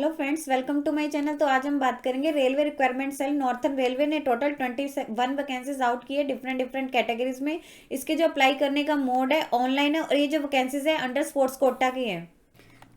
Hello friends, welcome to my channel. तो आज हम बात करेंगे railway requirement cell. Northern railway ने टोटल 21 वैकेंसीज आउट की है डिफरेंट डिफरेंट कैटेगरीज में। इसके जो अप्लाई करने का मोड है ऑनलाइन है और ये जो वैकेंसीज है अंडर स्पोर्ट्स कोटा की है।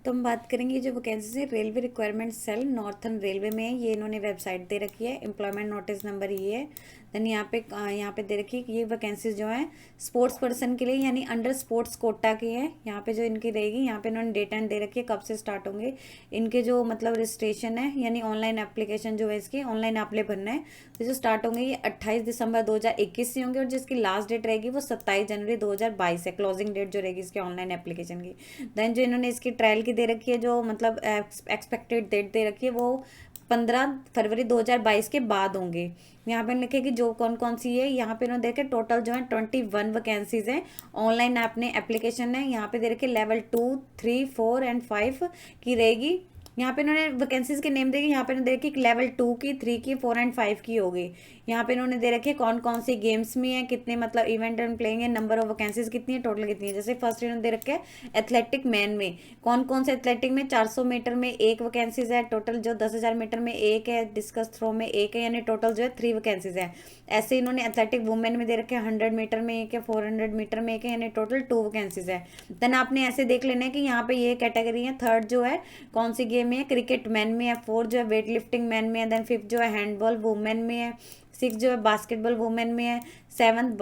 तो हम बात करेंगे जो वैकेंसीज है railway requirement cell northern railway में है। ये इन्होंने वेबसाइट दे रखी है, एम्प्लॉयमेंट नोटिस नंबर ये है। देन यहाँ पे दे रखी है कि ये वैकेंसीज जो है स्पोर्ट्स पर्सन के लिए यानी अंडर स्पोर्ट्स कोटा की है। यहाँ पे जो इनकी रहेगी, यहाँ पे इन्होंने डेट एंड दे रखी है कब से स्टार्ट होंगे इनके जो मतलब रजिस्ट्रेशन है यानी ऑनलाइन एप्लीकेशन जो है इसकी ऑनलाइन आपने भरना है। तो जो स्टार्ट होंगे ये 28 दिसंबर 2021 से होंगे और जिसकी लास्ट डेट रहेगी वो 27 जनवरी 2022 है, क्लोजिंग डेट जो रहेगी इसके ऑनलाइन एप्लीकेशन की। देन जो इन्होंने इसकी ट्रायल की दे रखी है, जो मतलब एक्सपेक्टेड डेट दे रखी है वो 15 फरवरी 2022 के बाद होंगे। यहाँ पे लिखे कि जो कौन कौन सी है, यहाँ पे इन्होंने देखे टोटल जो है 21 वैकेंसीज हैं। ऑनलाइन आपने एप्लीकेशन है, यहाँ पे दे रखे लेवल 2, 3, 4 एंड 5 की रहेगी। यहाँ पे इन्होंने वैकेंसीज के नेम देखे, यहाँ पे इन्होंने दे रखी लेवल 2 की, 3 की, 4 एंड 5 की होगी। यहाँ पे इन्होंने दे रखे कौन कौन सी गेम्स में है, कितने मतलब इवेंट एंड प्लेइंग है, नंबर ऑफ वैकेंसीज कितनी है, टोटल कितनी है। जैसे फर्स्ट इन्होंने दे रखे एथलेटिक मैन में कौन कौन से एथलेटिक में 400 मीटर में एक वैकेंसीज है टोटल, जो 10,000 मीटर में एक है, डिस्कस थ्रो में एक है, यानी टोटल जो है 3 वैकेंसीज है। ऐसे इन्होंने एथलेटिक वुमेन में दे रखे 100 मीटर में एक है, 400 मीटर में एक है, यानी टोटल 2 वैकेंसीज है। देन आपने ऐसे देख लेना है कि यहाँ पे ये कैटेगरी है। थर्ड जो है कौन सी गेम में है, क्रिकेट मैन में है। फोर्थ जो है वेट लिफ्टिंग मैन में है। देन फिफ्थ जो है हैंडबॉल वुमेन में है। सिक्स जो है बास्केटबॉल वुमेन में है। सेवन्थ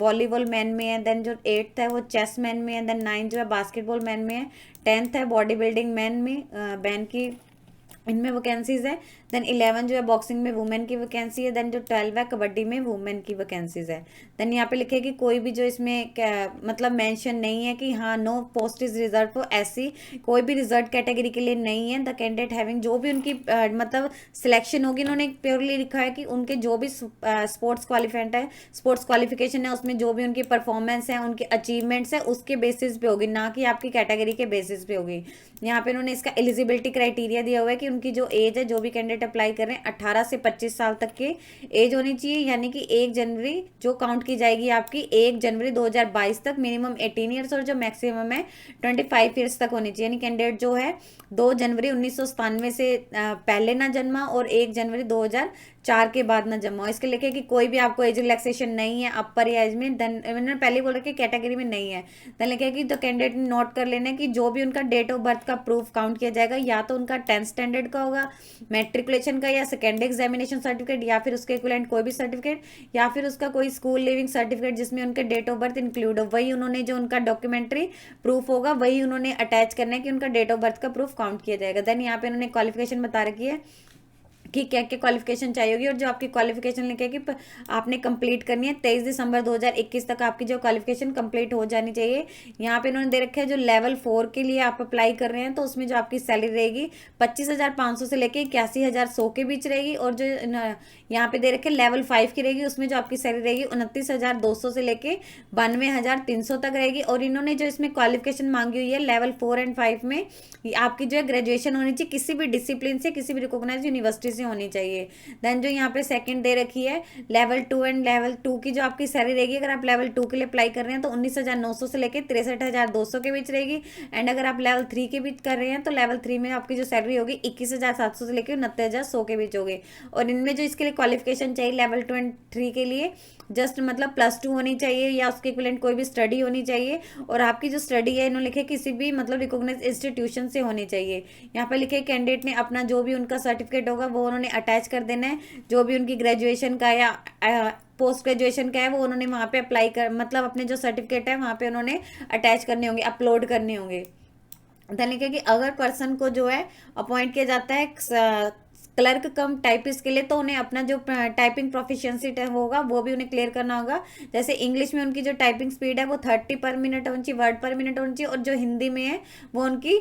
वॉलीबॉल मैन में है। देन जो एट्थ है वो चेस मैन में है। देन नाइन्थ जो है बास्केटबॉल मैन में है। टेंथ है बॉडी बिल्डिंग मैन में बैन की इनमें वैकेंसीज है। देन 11 जो है बॉक्सिंग में वुमेन की वैकेंसी है। देन जो 12 है कबड्डी में वुमेन की वैकेंसीज है। देन यहाँ पे लिखे कि कोई भी जो इसमें मतलब मेंशन नहीं है कि हाँ no post is reserve for ऐसी कोई भी रिजर्व कैटेगरी के लिए नहीं है। द कैंडिडेट हैविंग जो भी उनकी मतलब सिलेक्शन होगी, इन्होंने प्योरली लिखा है कि उनके जो भी स्पोर्ट्स क्वालिफाइड है, स्पोर्ट्स क्वालिफिकेशन है, उसमें जो भी उनकी परफॉर्मेंस है, उनके अचीवमेंट्स है, उसके बेसिस पे होगी, ना कि आपकी कैटेगरी के बेसिस पे होगी। यहाँ पे इन्होंने इसका एलिजिबिलिटी क्राइटेरिया दिया हुआ है कि उनकी जो एज है, जो भी कैंडिडेट अप्लाई कर रहे हैं 18 से 25 साल तक के एज होनी चाहिए। यानी कि 1 जनवरी जो काउंट की जाएगी आपकी 1 जनवरी 2022 तक, मिनिमम 18 ईयर्स और जो मैक्सिमम है 25 ईयर्स तक होनी चाहिए। यानी कैंडिडेट जो है 2 जनवरी 1997 से पहले ना जन्मा और 1 जनवरी 2004 के बाद ना जन्मा। इसके लिखे कि कोई भी आपको एज रिलैक्सेशन नहीं है अपर या एज में। देन इन्होंने पहले बोल रखा कैटेगरी में नहीं है। देन लिखे कि तो कैंडिडेट ने नोट कर लेना कि जो भी उनका डेट ऑफ बर्थ का प्रूफ काउंट किया जाएगा, या तो उनका 10th स्टैंडर्ड का होगा, मैट्रिकुलेशन का, या सेकेंडरी एग्जामिनेशन सर्टिफिकेट, या फिर उसके इक्विवेलेंट कोई भी सर्टिफिकेट, या फिर उसका कोई स्कूल लिविंग सर्टिफिकेट जिसमें उनके डेट ऑफ बर्थ इंक्लूड हो। वही उन्होंने जो उनका डॉक्यूमेंट्री प्रूफ होगा वही उन्होंने अटैच करना है कि उनका डेट ऑफ बर्थ का प्रूफ काउंट किया जाएगा। देन यहाँ पे उन्होंने क्वालिफिकेशन बता रखी है कि क्या क्या क्वालिफिकेशन चाहिए होगी, और जो आपकी क्वालिफिकेशन लिखे कि आपने कंप्लीट करनी है 23 दिसंबर 2021 तक आपकी जो क्वालिफिकेशन कंप्लीट हो जानी चाहिए। यहाँ पे इन्होंने दे रखा है जो लेवल 4 के लिए आप अप्लाई कर रहे हैं तो उसमें जो आपकी सैलरी रहेगी 25,500 से लेके 81,100 के बीच रहेगी। और जो यहाँ पे दे रखे लेवल 5 की रहेगी उसमें जो आपकी सैलरी रहेगी 29,200 से लेके 92,300 तक रहेगी। और इन्होंने जो इसमें क्वालिफिकेशन मांगी हुई है लेवल 4 एंड 5 में, आपकी जो है ग्रेजुएशन होनी चाहिए किसी भी डिसिप्लिन से, किसी भी रिकॉग्नाइज यूनिवर्सिटी से होनी चाहिए। देन जो यहाँ पे सेकंड दे रखी है लेवल 2 एंड लेवल 2 की जो आपकी सैलरी रहेगी, अगर आप लेवल 2 के लिए अप्लाई कर रहे हैं तो 19,900 से लेकर 63,200 के बीच रहेगी। एंड अगर आप लेवल 3 के बीच कर रहे हैं तो लेवल 3 में आपकी जो सैलरी होगी 21,700 से लेकर 29,100 के बीच होगी। और इनमें जो इसके लिए क्वालिफिकेशन चाहिए लेवल 2 एंड 3 के लिए जस्ट मतलब +2 होनी चाहिए या उसके इक्विवेलेंट कोई भी स्टडी होनी चाहिए। और आपकी जो स्टडी है इन्होंने लिखे किसी भी मतलब रिकॉग्नाइज इंस्टीट्यूशन से होनी चाहिए। यहाँ पे लिखे कैंडिडेट ने अपना जो भी उनका सर्टिफिकेट होगा वो उन्होंने अटैच कर देना है। जो भी उनकी ग्रेजुएशन का या पोस्ट ग्रेजुएशन का है वो उन्होंने वहाँ पे अप्लाई कर मतलब अपने जो सर्टिफिकेट है वहाँ पे उन्होंने अटैच करने होंगे, अपलोड करने होंगे। देन लिखे कि अगर पर्सन को जो है अपॉइंट किया जाता है क्लर्क कम टाइपिस्ट के लिए तो उन्हें अपना जो टाइपिंग प्रोफिशिएंसी होगा वो भी उन्हें क्लियर करना होगा। जैसे इंग्लिश में उनकी जो टाइपिंग स्पीड है वो 30 पर मिनट होनी चाहिए, वर्ड पर मिनट होनी चाहिए। और जो हिंदी में है वो उनकी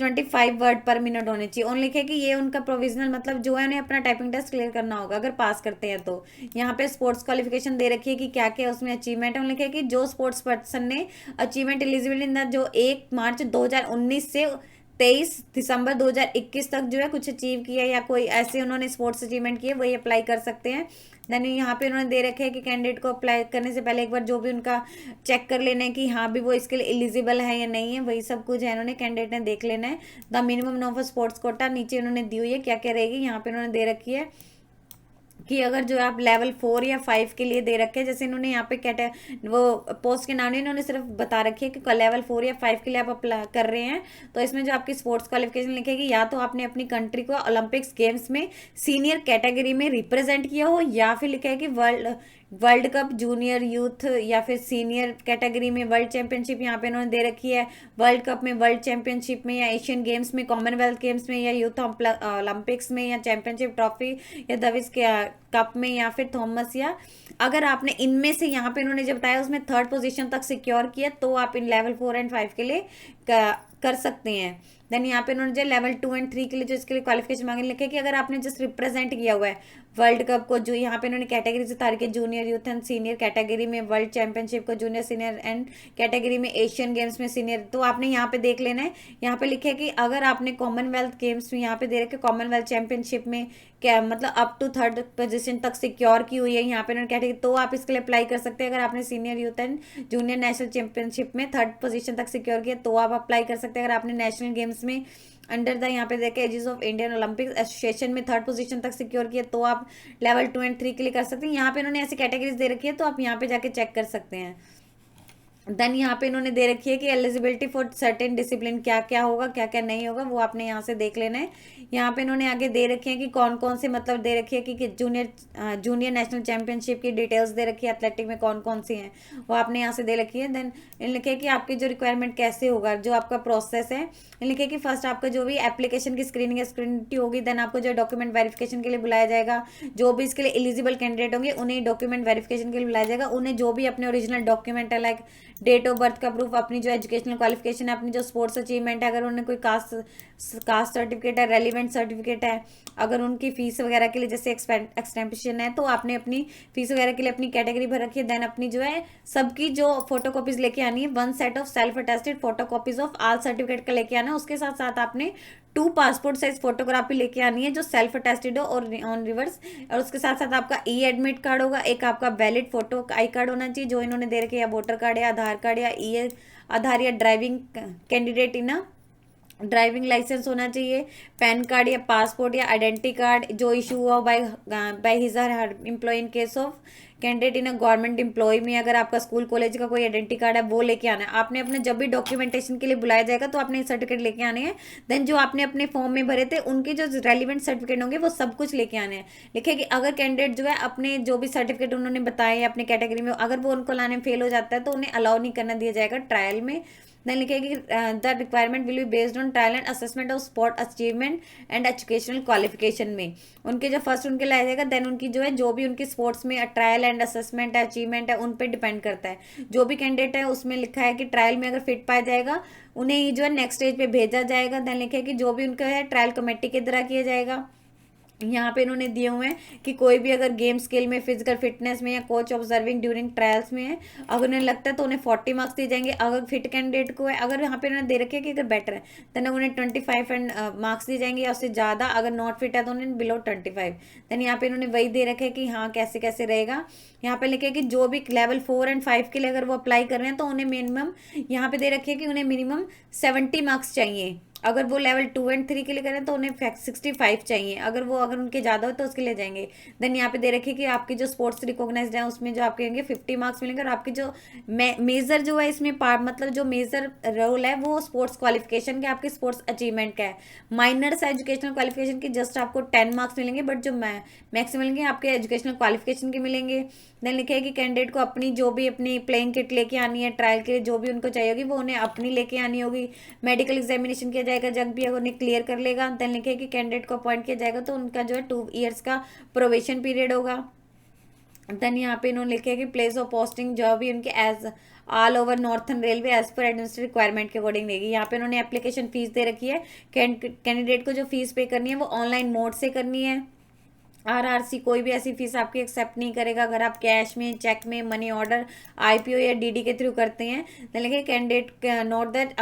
25 वर्ड पर मिनट होने चाहिए। उन लिखे कि ये उनका प्रोविजनल मतलब जो है उन्हें अपना टाइपिंग टेस्ट क्लियर करना होगा अगर पास करते हैं तो। यहाँ पे स्पोर्ट्स क्वालिफिकेशन दे रखी है कि क्या क्या उसमें अचीवमेंट है। उन लिखे कि जो स्पोर्ट्स पर्सन ने अचीवमेंट एलिजिबिलिटी इन द जो 1 मार्च 2019 से 23 दिसंबर 2021 तक जो है कुछ अचीव किया या कोई ऐसे उन्होंने स्पोर्ट्स अचीवमेंट किए वही अप्लाई कर सकते हैं। देन यहाँ पे उन्होंने दे रखे है कि कैंडिडेट को अप्लाई करने से पहले एक बार जो भी उनका चेक कर लेना है कि हाँ भी वो इसके लिए एलिजिबल है या नहीं है, वही सब कुछ है इन्होंने कैंडिडेट ने देख लेना है। The minimum of sports quota नीचे उन्होंने दी हुई है क्या क्या रहेगी, यहाँ पे उन्होंने दे रखी है कि अगर जो आप लेवल 4 या 5 के लिए दे रखे हैं, जैसे इन्होंने यहाँ पे वो पोस्ट के नाम नहीं, इन्होंने सिर्फ बता रखी है कि लेवल 4 या 5 के लिए आप अप्लाई कर रहे हैं, तो इसमें जो आपकी स्पोर्ट्स क्वालिफिकेशन लिखेगी या तो आपने अपनी कंट्री को ओलंपिक्स गेम्स में सीनियर कैटेगरी में रिप्रेजेंट किया हो, या फिर लिखा है कि वर्ल्ड कप जूनियर यूथ या फिर सीनियर कैटेगरी में वर्ल्ड चैंपियनशिप यहाँ पे इन्होंने दे रखी है, वर्ल्ड कप में, वर्ल्ड चैंपियनशिप में, या एशियन गेम्स में, कॉमनवेल्थ गेम्स में, या यूथ ओलंपिक्स में, या चैंपियनशिप ट्रॉफी या दविस कप में, या फिर थॉमस, या अगर आपने इनमें से यहाँ पे इन्होंने जो बताया उसमें 3rd पोजीशन तक सिक्योर किया तो आप इन लेवल 4 एंड 5 के लिए कर सकते हैं। देन यहाँ पे इन्होंने जो लेवल 2 एंड 3 के लिए जो इसके लिए क्वालिफिकेशन मांगे लिखे कि अगर आपने जस्ट रिप्रेजेंट किया हुआ है वर्ल्ड कप को, जो यहाँ पे इन्होंने कैटेगरी से तारीख junior youth and senior category में, वर्ल्ड चैंपियनशिप को जूनियर सीनियर एंड कैटेगरी में, एशियन गेम्स में सीनियर, तो आपने यहाँ पे देख लेना है। यहाँ पे लिखे कि अगर आपने कॉमनवेल्थ गेम्स में यहाँ पे दे रखे कॉमनवेल्थ चैंपियनशिप में क्या मतलब अप टू 3rd पोजीशन तक सिक्योर की हुई है यहाँ पे इन्होंने कैटेगरी, तो आप इसके लिए अप्लाई कर सकते हैं। अगर आपने senior youth and junior national championship में 3rd पोजीशन तक सिक्योर किया तो आप अप्लाई कर सकते हैं। अगर आपने नेशनल गेम्स में अंडर द यहाँ पे देखे ages of Indian Olympic association में 3rd पोजीशन तक सिक्योर किया तो आप लेवल 2 एंड 3 के लिए कर सकते हैं। यहाँ पे इन्होंने ऐसी कैटेगरीज दे रखी है तो आप यहाँ पे जाके चेक कर सकते हैं। देन यहाँ पे इन्होंने दे रखी है कि एलिजिबिलिटी फॉर सर्टेन डिसिप्लिन क्या क्या होगा क्या क्या नहीं होगा वो आपने यहाँ से देख लेना है। यहाँ पे इन्होंने आगे दे रखे हैं कि कौन कौन से मतलब दे रखी है कि जूनियर नेशनल चैंपियनशिप की डिटेल्स दे रखी है, एथलेटिक में कौन कौन सी हैं वो आपने यहाँ से दे रखी है। देन लिखे कि आपकी जो रिक्वायरमेंट कैसे होगा, जो आपका प्रोसेस है, लिखे कि फर्स्ट आपका जो भी एप्लीकेशन की स्क्रीनिंग होगी, देन आपको जो डॉक्यूमेंट वेरिफिकेशन के लिए बुलाया जाएगा, जो भी इसके लिए एलिजिबल कैंडिडेट होंगे उन्हें डॉक्यूमेंट वेरिफिकेशन के लिए बुलाया जाएगा, उन्हें जो भी अपने ओरिजिनल डॉक्यूमेंट है लाइक डेट ऑफ बर्थ का प्रूफ, अपनी जो एजुकेशनल क्वालिफिकेशन है, अपनी जो स्पोर्ट्स अचीवमेंट है, अगर उन्हें कोई कास्ट सर्टिफिकेट है, रेलिवेंट सर्टिफिकेट है, अगर उनकी फीस वगैरह के लिए जैसे एक्सटेंशन है तो आपने अपनी फीस वगैरह के लिए अपनी कैटेगरी भर रखी है। देन अपनी जो है सबकी जो फोटो कॉपीज लेके आनी है, 1 set of self attested photo copies of all certificate का लेके आना है। उसके साथ साथ आपने 2 पासपोर्ट साइज फोटोग्राफी लेके आनी है जो सेल्फ अटेस्टेड हो और ऑन रिवर्स, और उसके साथ साथ आपका ई एडमिट कार्ड होगा, एक आपका वैलिड फोटो आई कार्ड होना चाहिए जो इन्होंने दे रखे, या वोटर कार्ड या आधार कार्ड या ई आधार या driving candidate in driving licence होना चाहिए, पैन कार्ड या पासपोर्ट या आइडेंटिटी कार्ड जो इशू हुआ by his or her employ in case of candidate in a government employ में, अगर आपका स्कूल कॉलेज का कोई आइडेंटिटी कार्ड है वो लेके आना है। आपने अपने जब भी डॉक्यूमेंटेशन के लिए बुलाया जाएगा तो आपने सर्टिफिकेट लेके आने हैं। देन जो आपने अपने फॉर्म में भरे थे उनके जो रेलिवेंट सर्टिफिकेट होंगे वो सब कुछ लेके आने हैं। लिखे कि अगर कैंडिडेट जो है अपने जो भी सर्टिफिकेट उन्होंने बताए अपने कैटेगरी में, अगर वो उनको लाने में फेल हो जाता है तो उन्हें अलाउ नहीं करना दिया जाएगा ट्रायल में। देन लिखेगी the requirement will be based on trial and assessment of sport achievement and educational qualification में उनके जो फर्स्ट उनके लाया जाएगा, देन उनकी जो है जो भी उनकी स्पोर्ट्स में ट्रायल एंड असेसमेंट है, अचीवमेंट है, उन पर डिपेंड करता है। जो भी कैंडिडेट है उसमें लिखा है कि ट्रायल में अगर फिट पाया जाएगा उन्हें जो है नेक्स्ट स्टेज पे भेजा जाएगा। देन लिखा है कि जो भी उनका है ट्रायल कमेटी के द्वारा किया जाएगा। यहाँ पे इन्होंने दिए हुए हैं कि कोई भी अगर गेम स्किल में, फिजिकल फिटनेस में या कोच ऑब्जर्विंग ड्यूरिंग ट्रायल्स में है, अगर उन्हें लगता है तो उन्हें 40 मार्क्स दिए जाएंगे। अगर फिट कैंडिडेट को है, अगर यहाँ पे इन्होंने दे रखे कि अगर बेटर है देन उन्हें 25 एंड मार्क्स दिए जाएंगे या उससे ज़्यादा, अगर नॉट फिट है तो उन्हें बिलो 25। देन यहाँ पे इन्होंने वही दे रखे कि हाँ कैसे कैसे रहेगा। यहाँ पे लिखे कि जो भी लेवल 4 एंड 5 के लिए अगर वो अप्लाई कर रहे हैं तो उन्हें मिनिमम यहाँ पे दे रखे कि उन्हें मिनिमम 70 मार्क्स चाहिए। अगर वो लेवल 2 एंड 3 के लिए करें तो उन्हें 65 चाहिए। अगर उनके ज़्यादा हो तो उसके लिए जाएंगे। देन यहाँ पे दे रखिए कि आपकी जो स्पोर्ट्स रिकॉग्नाइज्ड है उसमें जो आपके होंगे 50 मार्क्स मिलेंगे, और आपकी जो मेजर जो है इसमें मतलब जो मेजर रोल है वो स्पोर्ट्स क्वालिफिकेशन का, आपकी स्पोर्ट्स अचीवमेंट का है। माइनर्स एजुकेशनल क्वालिफिकेशन की जस्ट आपको 10 मार्क्स मिलेंगे, बट जो मैक्सिमम मिलेंगे आपके एजुकेशनल क्वालिफिकेशन के मिलेंगे। देन लिखे है कि कैंडिडेट को अपनी जो भी अपनी प्लेइंग किट लेके आनी है, ट्रायल के लिए जो भी उनको चाहिए होगी वो उन्हें अपनी लेके आनी होगी। मेडिकल एग्जामिनेशन किया जाएगा, जब भी अगर उन्हें क्लियर कर लेगा। देन लिखे कि कैंडिडेट को अपॉइंट किया जाएगा तो उनका जो है 2 ईयर्स का प्रोबेशन पीरियड होगा। देन यहाँ पे इन्होंने लिखे कि प्लेस ऑफ पोस्टिंग जो भी उनके as all over northern railway as पर एडमिनिस्ट्रेटिव रिक्वायरमेंट के अकॉर्डिंग देगी। यहाँ पे उन्होंने एप्लीकेशन फीस दे रखी है। कैंडिडेट को जो फीस पे करनी है वो ऑनलाइन मोड से करनी है, आरआरसी कोई भी ऐसी फीस आपकी एक्सेप्ट नहीं करेगा अगर आप कैश में, चेक में, मनी ऑर्डर, आईपीओ या डीडी के थ्रू करते हैं। लेकिन कैंडिडेट नोट दैट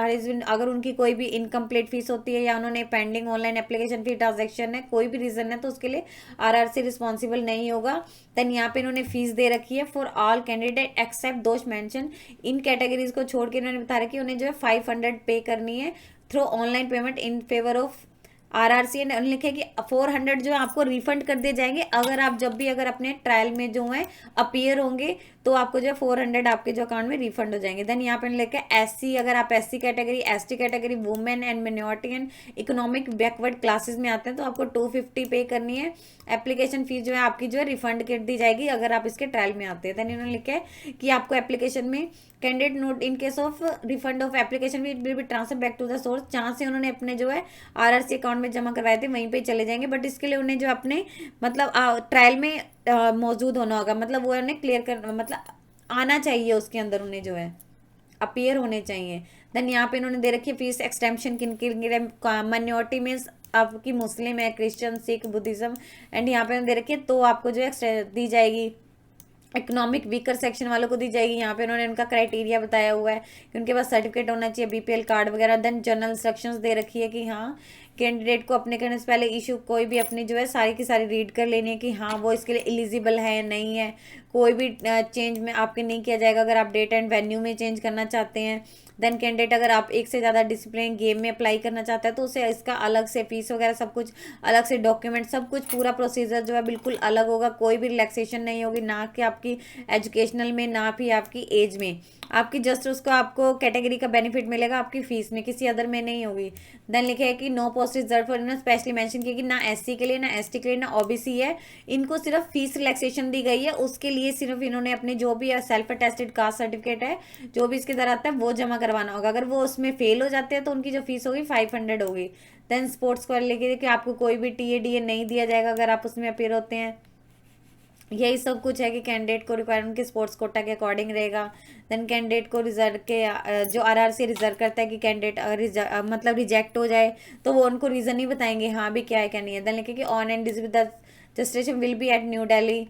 अगर उनकी कोई भी इनकम्प्लीट फीस होती है या उन्होंने pending online application fee transaction है, कोई भी रीजन है, तो उसके लिए आरआरसी रिस्पॉन्सिबल नहीं होगा। देन यहाँ पे इन्होंने फीस दे रखी है for all candidate except those mention. इन कैटेगरीज को छोड़ के इन्होंने बता रखी है उन्हें जो है 500 पे करनी है through online payment in favour of RRC. ने लिखे कि 400 जो है आपको रिफंड कर दिए जाएंगे अगर आप जब भी अगर अपने ट्रायल में जो है अपीयर होंगे, तो आपको जो है 400 आपके जो अकाउंट में रिफंड हो जाएंगे। देन यहाँ पे लिखे एससी, अगर आप SC category, ST category, women and minority and economic backward classes में आते हैं तो आपको 250 पे करनी है। एप्लीकेशन फीस जो है आपकी जो है रिफंड कर दी जाएगी अगर आप इसके ट्रायल में आते हैं। देन इन्होंने लिखा है कि आपको एप्लीकेशन में candidate note in case of refund of application will be transfer back to the source. जहाँ से उन्होंने अपने जो है आरआरसी अकाउंट में जमा करवाए थे वहीं पे चले जाएंगे, बट इसके लिए उन्हें जो अपने मतलब ट्रायल में मौजूद होना होगा, मतलब वो उन्हें क्लियर कर मतलब आना चाहिए, उसके अंदर उन्हें जो है अपीयर होने चाहिए। देन यहाँ पे इन्होंने दे रखी है फीस एक्सटेंशन किन किन माइनॉरिटी मीन्स आपकी मुस्लिम है, क्रिश्चियन, सिख, बुद्धिज्म, एंड यहाँ पे दे रखी है तो आपको जो है दी जाएगी। इकोनॉमिक वीकर सेक्शन वालों को दी जाएगी। यहाँ पे उन्होंने उनका क्राइटेरिया बताया हुआ है कि उनके पास सर्टिफिकेट होना चाहिए, बीपीएल कार्ड वगैरह। देन जनरल इंस्ट्रक्शंस दे रखी है कि हाँ कैंडिडेट को अपने करने से पहले इशू कोई भी अपनी जो है सारी की सारी रीड कर लेनी है कि हाँ वो इसके लिए एलिजिबल है या नहीं है। कोई भी चेंज में आपके नहीं किया जाएगा अगर आप डेट एंड वेन्यू में चेंज करना चाहते हैं। देन कैंडिडेट अगर आप एक से ज़्यादा डिसिप्लिन गेम में अप्लाई करना चाहते हैं तो उसे इसका अलग से फीस वगैरह सब कुछ अलग से, डॉक्यूमेंट सब कुछ पूरा प्रोसीजर जो है बिल्कुल अलग होगा। कोई भी रिलैक्सेशन नहीं होगी, ना कि आपकी एजुकेशनल में ना भी आपकी एज में। आपकी जस्ट उसको आपको कैटेगरी का बेनिफिट मिलेगा आपकी फीस में, किसी अदर में नहीं होगी। देन लिखे है कि नो पोस्ट रिजर्व फॉर, इन्होंने स्पेशली मेंशन किया कि ना एससी के लिए, ना एसटी के लिए, ना ओबीसी है, इनको सिर्फ फीस रिलैक्सेशन दी गई है। उसके लिए सिर्फ इन्होंने अपने जो भी सेल्फ अटेस्टेड कास्ट सर्टिफिकेट है जो भी इसके अंदर आता है वो जमा करवाना होगा। अगर वो उसमें फेल हो जाते हैं तो उनकी जो फीस होगी 500 होगी। देन स्पोर्ट्स को लेके कि आपको कोई भी टीए नहीं दिया जाएगा अगर आप उसमें अपेयर होते हैं। यही सब कुछ है कि कैंडिडेट को रिक्वायरमेंट के स्पोर्ट्स कोटा के अकॉर्डिंग रहेगा। देन कैंडिडेट को रिजर्व के जो आरआरसी रिजर्व करता है कि कैंडिडेट अगर मतलब रिजेक्ट हो जाए तो वो उनको रीज़न ही बताएंगे हाँ भी क्या है क्या नहीं है। देन लिखे कि on and registration will be at New Delhi.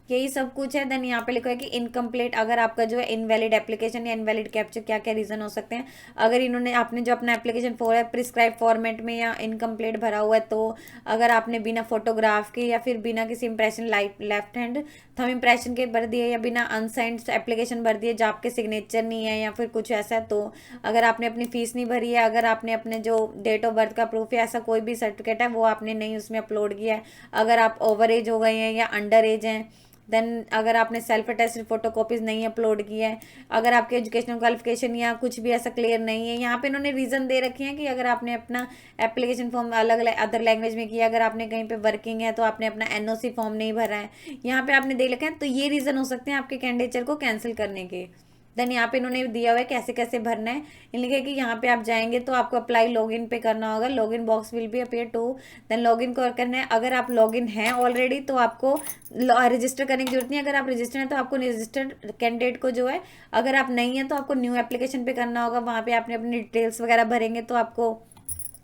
यही सब कुछ है। देन यहाँ पे लिखा है कि इनकम्प्लीट, अगर आपका जो है इनवैलिड एप्लीकेशन या इनवैलिड कैप्चर, क्या क्या रीज़न हो सकते हैं अगर इन्होंने आपने जो अपना एप्लीकेशन फॉर है प्रिस्क्राइब फॉर्मेट में या इनकम्प्लीट भरा हुआ है, तो अगर आपने बिना फोटोग्राफ के या फिर बिना किसी impression left hand thumb impression के भर दिए या बिना अनसाइंड एप्लीकेशन भर दिए जहाँ आपके सिग्नेचर नहीं है या फिर कुछ ऐसा, तो अगर आपने अपनी फीस नहीं भरी है, अगर आपने अपने जो डेट ऑफ बर्थ का प्रूफ है ऐसा कोई भी सर्टिफिकेट है वो आपने नहीं उसमें अपलोड किया है, अगर आप ओवर एज हो गए हैं या अंडर एज हैं, देन अगर आपने सेल्फ अटेस्टेड फोटो कॉपीज नहीं अपलोड की है, अगर आपके एजुकेशनल क्वालिफिकेशन या कुछ भी ऐसा क्लियर नहीं है। यहाँ पे इन्होंने रीज़न दे रखे हैं कि अगर आपने अपना एप्लीकेशन फॉर्म अलग अलग अदर लैंग्वेज में किया, अगर आपने कहीं पे वर्किंग है तो आपने अपना एनओसी फॉर्म नहीं भरा है, यहाँ पे आपने दे रखे हैं, तो ये रीज़न हो सकते हैं आपके कैंडिडेचर को कैंसिल करने के। देन यहाँ पे इन्होंने दिया हुआ है कैसे कैसे भरना है। लिखे कि यहाँ पे आप जाएंगे तो आपको अप्लाई लॉगिन पे करना होगा, login box will be appear to, then login को करना है। अगर आप लॉगिन हैं ऑलरेडी तो आपको रजिस्टर करने की जरूरत नहीं है, अगर आप रजिस्टर हैं तो आपको रजिस्टर्ड कैंडिडेट को जो है, अगर आप नहीं है तो आपको न्यू एप्लीकेशन पे करना होगा। वहाँ पे आपने अपनी डिटेल्स वगैरह भरेंगे तो आपको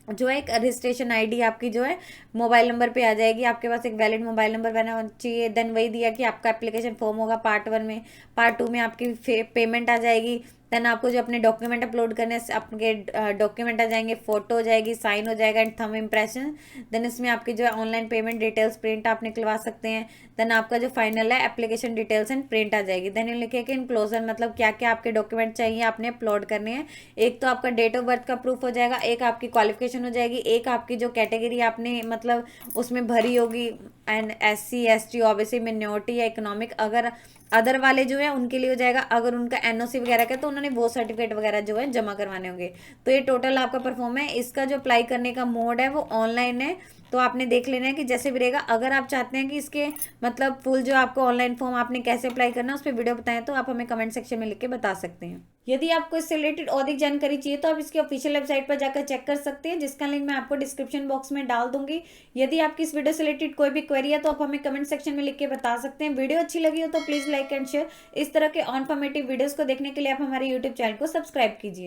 जो है एक रजिस्ट्रेशन आईडी आपकी जो है मोबाइल नंबर पे आ जाएगी, आपके पास एक वैलिड मोबाइल नंबर बना चाहिए। देन वही दिया कि आपका एप्लीकेशन फॉर्म होगा पार्ट 1 में, पार्ट 2 में आपकी पेमेंट आ जाएगी। देन आपको जो अपने डॉक्यूमेंट अपलोड करने से आपके डॉक्यूमेंट आ जाएंगे, फोटो हो जाएगी, साइन हो जाएगा एंड थंब इम्प्रेशन। देन इसमें आपकी जो है ऑनलाइन पेमेंट डिटेल्स प्रिंट आप निकलवा सकते हैं। देन आपका जो फाइनल है एप्लीकेशन डिटेल्स एंड प्रिंट आ जाएगी। देन लिखे कि इनक्लोजर मतलब क्या क्या आपके डॉक्यूमेंट चाहिए आपने अपलोड करने हैं। एक तो आपका डेट ऑफ बर्थ का प्रूफ हो जाएगा, एक आपकी क्वालिफिकेशन हो जाएगी, एक आपकी जो कैटेगरी आपने मतलब उसमें भरी होगी and SC ST OBC minority या इकोनॉमिक, अगर अदर वाले जो है उनके लिए हो जाएगा। अगर उनका एनओसी वगैरह का तो उन्होंने वो सर्टिफिकेट वगैरह जो है जमा करवाने होंगे। तो ये टोटल आपका परफॉर्म है। इसका जो अप्लाई करने का मोड है वो ऑनलाइन है, तो आपने देख लेना है कि जैसे भी रहेगा। अगर आप चाहते हैं कि इसके मतलब फुल जो आपको ऑनलाइन फॉर्म आपने कैसे अप्लाई करना है उस पर वीडियो बताएं तो आप हमें कमेंट सेक्शन में लिख के बता सकते हैं। यदि आपको इससे रिलेटेड और अधिक जानकारी चाहिए तो आप इसकी ऑफिशियल वेबसाइट पर जाकर चेक कर सकते हैं, जिसका लिंक मैं आपको डिस्क्रिप्शन बॉक्स में डाल दूंगी। यदि आपकी इस वीडियो से रिलेटेड कोई भी क्वेरी है तो आप हमें कमेंट सेक्शन में लिख के बता सकते हैं। वीडियो अच्छी लगी हो तो प्लीज लाइक एंड शेयर। इस तरह के इन्फॉर्मेटिव वीडियोस को देखने के लिए आप हमारे यूट्यूब चैनल को सब्सक्राइब कीजिए।